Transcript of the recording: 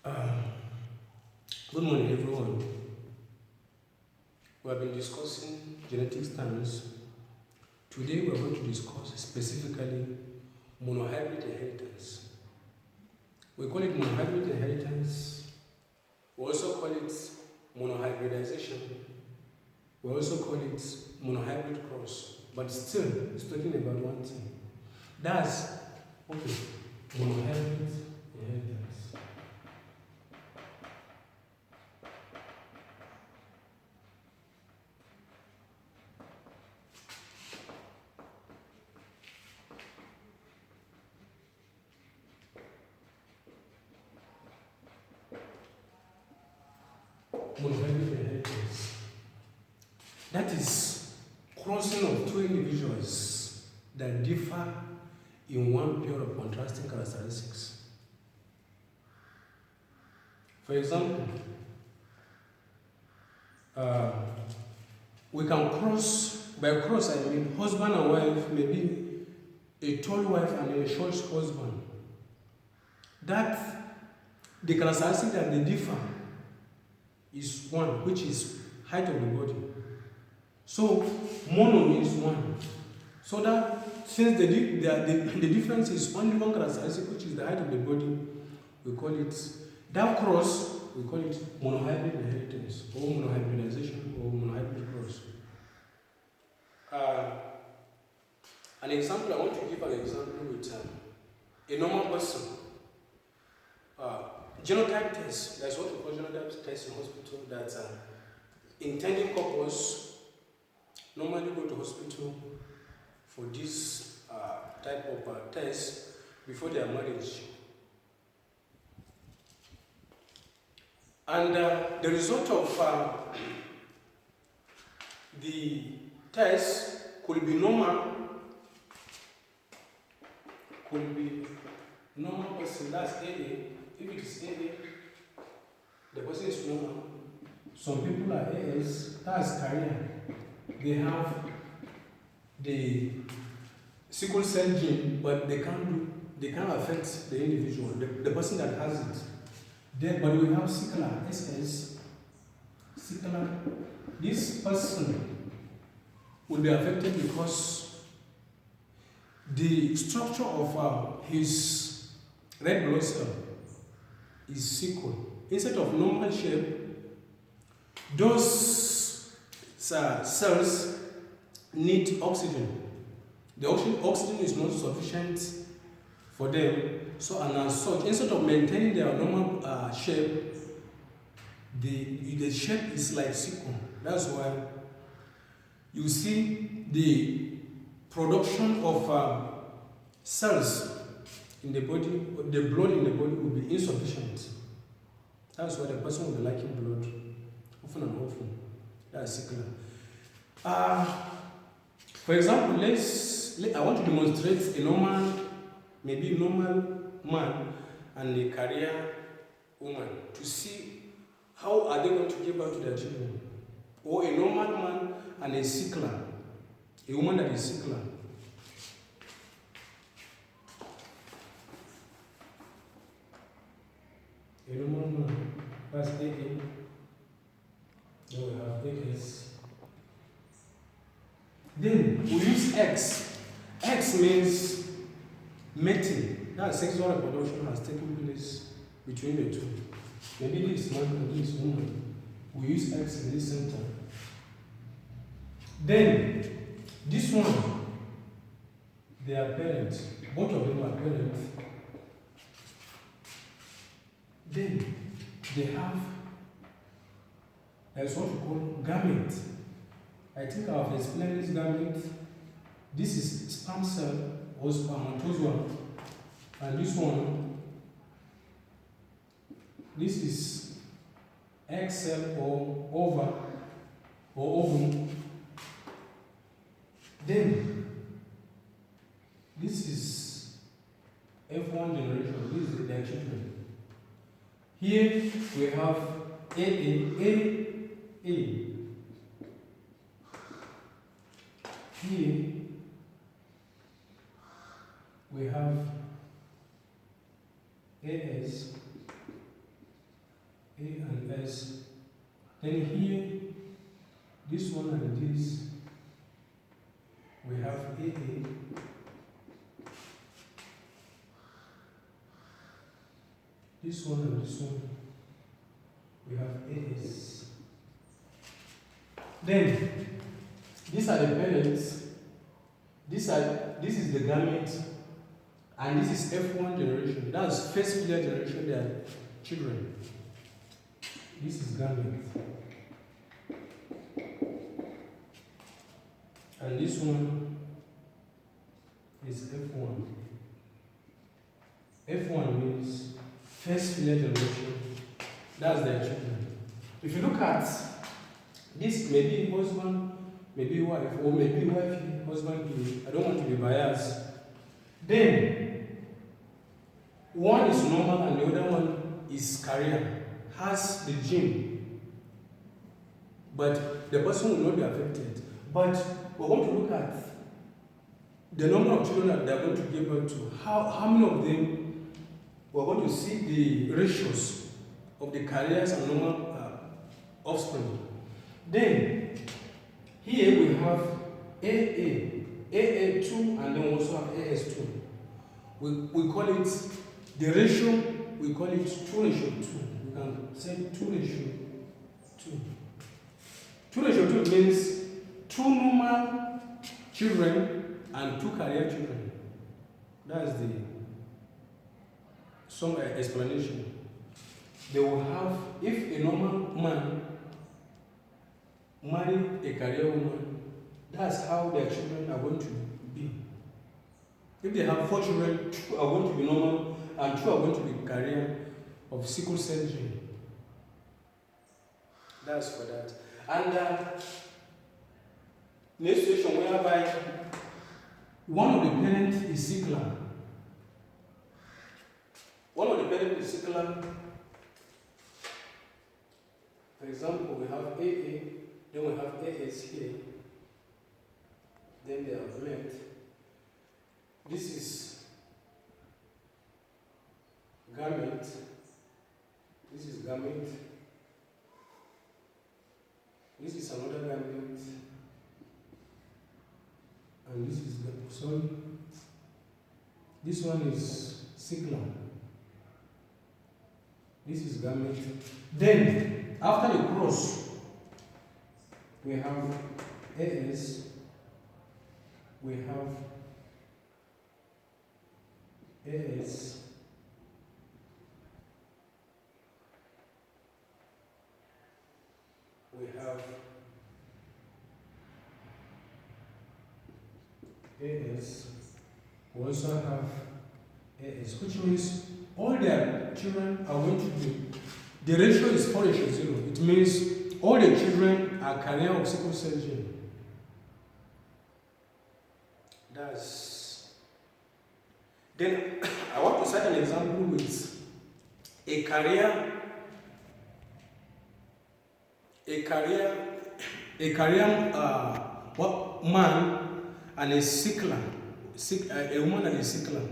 Uh, Good morning, everyone. We have been discussing genetic standards. Today, we are going to discuss specifically monohybrid inheritance. We call it monohybrid inheritance. We also call it monohybridization. We also call it monohybrid cross. But still, it's talking about one thing. That's okay. Monohybrid inheritance. Monohybrid inheritance. That is crossing of two individuals that differ in one pair of contrasting characteristics. For example, we can cross, by cross I mean husband and wife, maybe a tall wife and a short husband. That the characteristic that they differ is one, which is height of the body. So mono means one. So that since the difference is only one characteristic, which is the height of the body, we call it that cross. We call it monohybrid inheritance, or monohybridization, or monohybrid cross. An example, I want to give an example with a normal person. Genotype test, that's what we call genotype test in hospital, that intending couples normally go to hospital for this type of test before their marriage. And the result of the test could be normal, person, that's AA. If it is AA, the person is normal. Some people are AS, that's carrier. They have the sickle cell gene, but they can't affect the individual, the person that has it. Then, but we have sickler, SS, sickler. This person will be affected because the structure of his red blood cell is sickle. Instead of normal shape, those cells need oxygen. The oxygen is not sufficient for them. So, and as such, instead of maintaining their normal shape, the shape is like sickle. That's why you see the production of cells in the body, the blood in the body will be insufficient. That's why the person will be lacking blood often and often. That's sickle. For example, I want to demonstrate a normal, maybe a normal man and a career woman to see how are they going to give birth to their children. Or a normal man and a sickler, a woman that is sickler. A normal man, that's AA. Then we have AS. Then we use X. X means mating. That sexual reproduction has taken place between the two. Maybe this man and this woman. We use X in this center. Then this one, they are parents. Both of them are parents. Then they have, that's what we call gamete. I think I have explained this gamete. This is sperm cell or spermatozoa, and this one, this is egg cell or ova or ovum. Then this is F1 generation. This is their children. Here we have A. Here we have AS. A and S. Then here, this one and this, we have AA. This one and this one, we have AS. Then, these are the parents. This is the gamete, and this is F1 generation. That's first filial generation. They are children. This is gamete, and this one is F1. F1 means first filial generation. That's their children. If you look at this, maybe husband, maybe wife, or maybe wife, husband, I don't want to be biased. Then, one is normal and the other one is carrier, has the gene, but the person will not be affected. But we're going to look at the number of children that they're going to give birth to. How many of them, we're going to see the ratios of the carriers and normal offspring. Then, here we have AA2, and then we also have AS2. We call it, the ratio, we call it 2:2. We can say 2:2. 2:2 means 2 normal children and 2 carrier children. That's some explanation. They will have, if a normal man marry a carrier woman, that's how their children are going to be. If they have 4 children, 2 are going to be normal and 2 are going to be carrier of sickle cell gene. That's for that. And in a situation whereby one of the parents is sickler, for example, we have AA, then we have AS here, then they are met. This is gamete, this is gamete, this is another gamete, and this is, sorry, this one is sickler. This is gamete. Then, after the cross, we have AS, we have AS, we have AS, we also have AS, which means all their children are going to be, the ratio is 4:0. It means all the children are carrier of sickle cell gene. Then I want to cite an example with a carrier man and a sickler, a woman and a sickler.